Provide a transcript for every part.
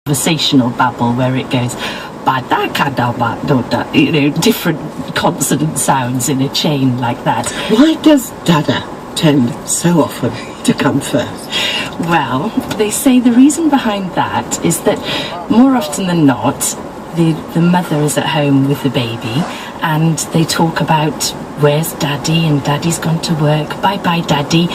conversational babble where it goes different consonant sounds in a chain like that. Why does dada tend so often to come first? Well, they say the reason behind that is that more often than not, the mother is at home with the baby and they talk about where's daddy, and daddy's gone to work, bye bye daddy.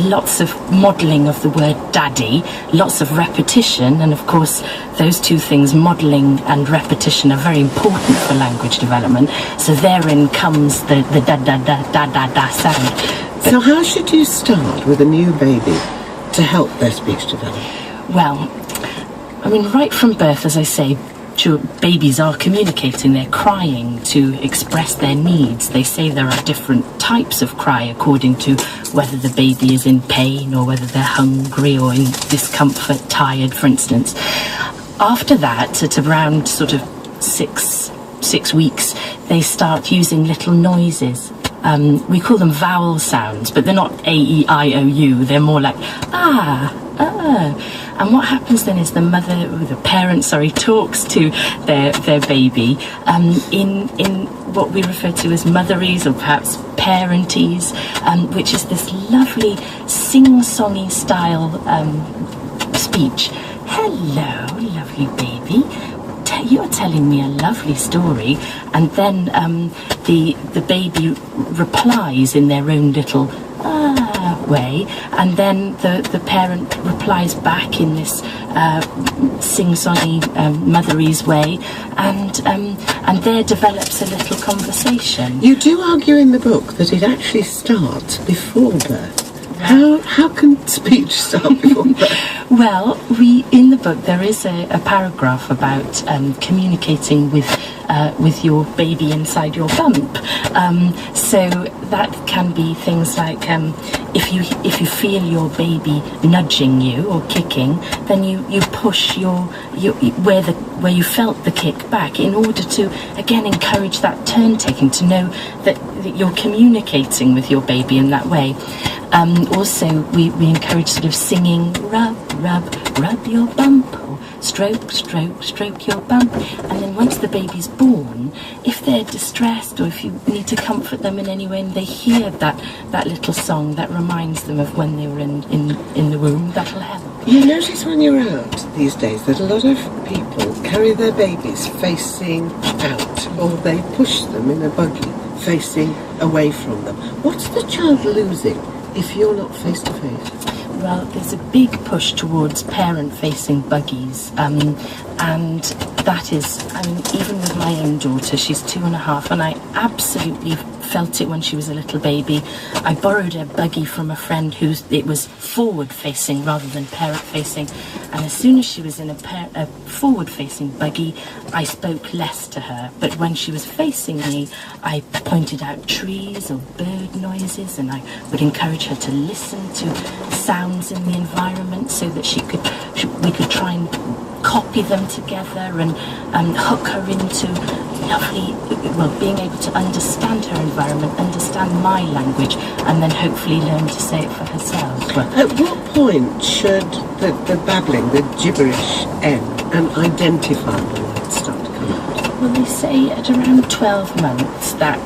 Lots of modelling of the word daddy, lots of repetition, and of course those two things, modelling and repetition, are very important for language development. So therein comes the da da da da da da sound. But, so how should you start with a new baby to help their speech develop? Well, I mean, right from birth, as I say, babies are communicating, they're crying to express their needs. They say there are different types of cry according to whether the baby is in pain or whether they're hungry or in discomfort, tired, for instance. After that, at around sort of six weeks, they start using little noises. We call them vowel sounds, but they're not A-E-I-O-U, they're more like and what happens then is the parent talks to their baby in what we refer to as motherese or perhaps parentese, which is this lovely sing-songy style speech. Hello, lovely baby. You're telling me a lovely story, and then the baby replies in their own little way, and then the parent replies back in this sing-songy motherese way, and there develops a little conversation. You do argue in the book that it actually starts before birth. How can speech start before birth? Well, in the book there is a paragraph about communicating with your baby inside your bump. So that can be things like if you feel your baby nudging you or kicking, then you push where you felt the kick back in order to again encourage that turn taking, to know that you're communicating with your baby in that way. Also, we encourage sort of singing, rub, rub, rub your bump, or stroke, stroke, stroke your bump. And then once the baby's born, if they're distressed or if you need to comfort them in any way and they hear that little song that reminds them of when they were in the womb, that'll help. You notice when you're out these days that a lot of people carry their babies facing out, or they push them in a buggy facing away from them. What's the child losing if you're not face to face? Well, there's a big push towards parent-facing buggies, and that is, I mean, even with my own daughter, she's 2.5, and I absolutely felt it when she was a little baby. I borrowed a buggy from a friend it was forward-facing rather than parent-facing, and as soon as she was in a forward-facing buggy, I spoke less to her. But when she was facing me, I pointed out trees or bird noises, and I would encourage her to listen to sounds in the environment so that we could try and copy them together and hook her into being able to understand her environment, understand my language, and then hopefully learn to say it for herself. At what point should the babbling, the gibberish end and identifiable words start to come out? Well, they say at around 12 months that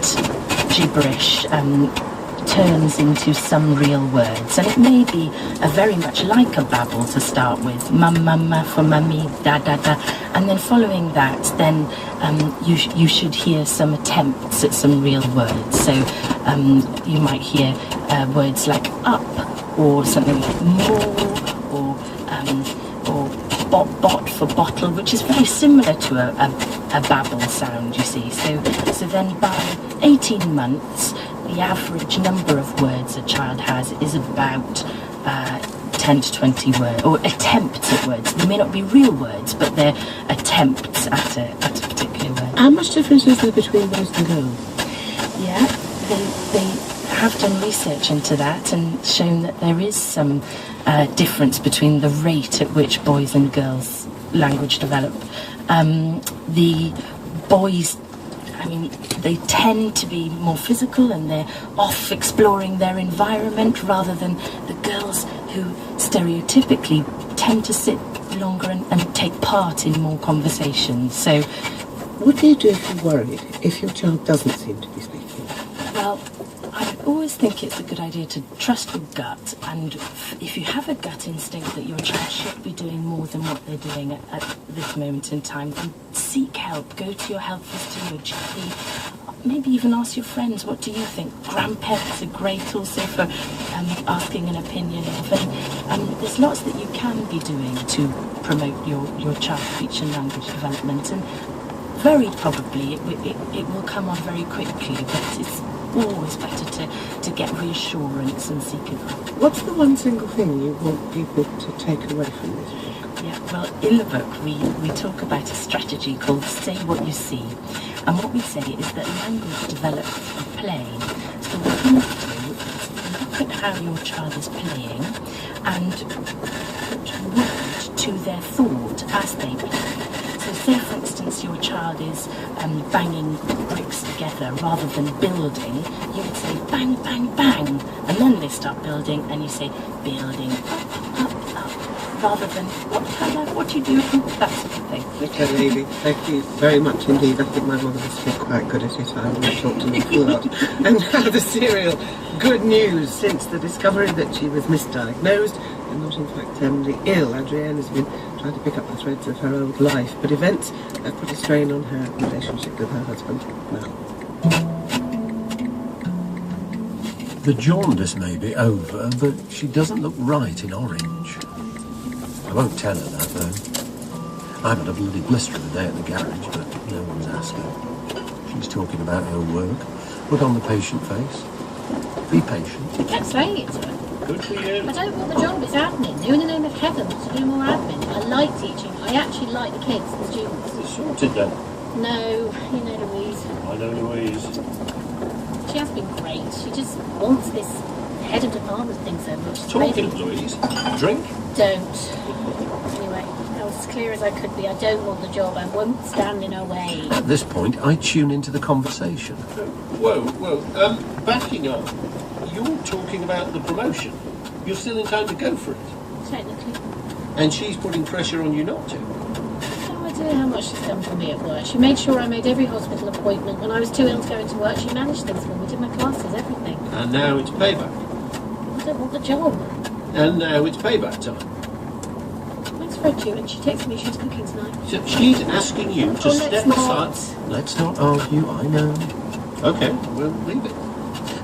gibberish turns into some real words, and it may be very much like a babble to start with, mum, mumma for mummy, da da da, and then following that, then you should hear some attempts at some real words. So you might hear words like up, or something like more, or bot for bottle, which is very similar to a babble sound, you see. So then by 18 months, the average number of words a child has is about 10 to 20 words, or attempts at words. They may not be real words, but they're attempts at a particular word. How much difference is there between boys and girls? Yeah, they have done research into that and shown that there is some difference between the rate at which boys and girls language develop. The boys, I mean, they tend to be more physical and they're off exploring their environment, rather than the girls who stereotypically tend to sit longer and take part in more conversations. So, what do you do if you're worried, if your child doesn't seem to be speaking? well, I always think it's a good idea to trust your gut, and if you have a gut instinct that your child should be doing more than what they're doing at this moment in time, then seek help. Go to your health visitor, your GP, maybe even ask your friends, what do you think? Grandparents are great also for asking an opinion of, and there's lots that you can be doing to promote your child's speech and language development, and very probably it will come on very quickly, but it's always better to get reassurance and seek advice. What's the one single thing you want people to take away from this book? Yeah, well, in the book we talk about a strategy called Say What You See. And what we say is that language develops through playing. So what you need to do is look at how your child is playing and put word to their thought as they play. So say, for instance, your child is banging bricks together rather than building, you would say bang, bang, bang, and then they start building, and you say building, up, rather than what you do, that sort of thing. Okay, Lady, thank you very much indeed. I think my mother must be quite good at it. I haven't talked an awful lot. And now the serial good news. Since the discovery that she was misdiagnosed and not in fact terminally ill, Adrienne has been trying to pick up the threads of her old life, but events have put a strain on her relationship with her husband now. The jaundice may be over, but she doesn't look right in orange. I won't tell her that, though. I've had a bloody blister of a day at the garage, but no one's asking. She's talking about her work. Put on the patient face. Be patient. I kept saying it to her. Good for you. I don't want the job, it's admin. Who in the name of heaven wants to do more admin? I like teaching. I actually like the kids, the students. It's sorted then. No, you know Louise. I know Louise. She has been great. She just wants this head of department thing so much. It's Talking of amazing. Louise, drink? Don't. Anyway, I was as clear as I could be. I don't want the job. I won't stand in her way. At this point, I tune into the conversation. Whoa, backing up. You're talking about the promotion. You're still in time to go for it. Technically. And she's putting pressure on you not to. No idea how much she's done for me at work. She made sure I made every hospital appointment. When I was too ill to go into work, she managed things for me, did my classes, everything. And now it's payback. I don't want the job. And now it's payback time. Thanks for her too, and she texted me she was cooking tonight. So she's asking you to step aside. Let's not argue, I know. Okay, we'll leave it.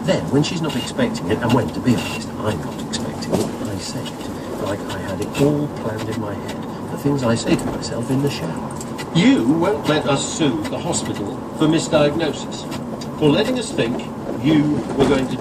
Then, when she's not expecting it, and when, to be honest, I'm not expecting it, I say it, like I had it all planned in my head, the things I say to myself in the shower. You won't let us sue the hospital for misdiagnosis, for letting us think you were going to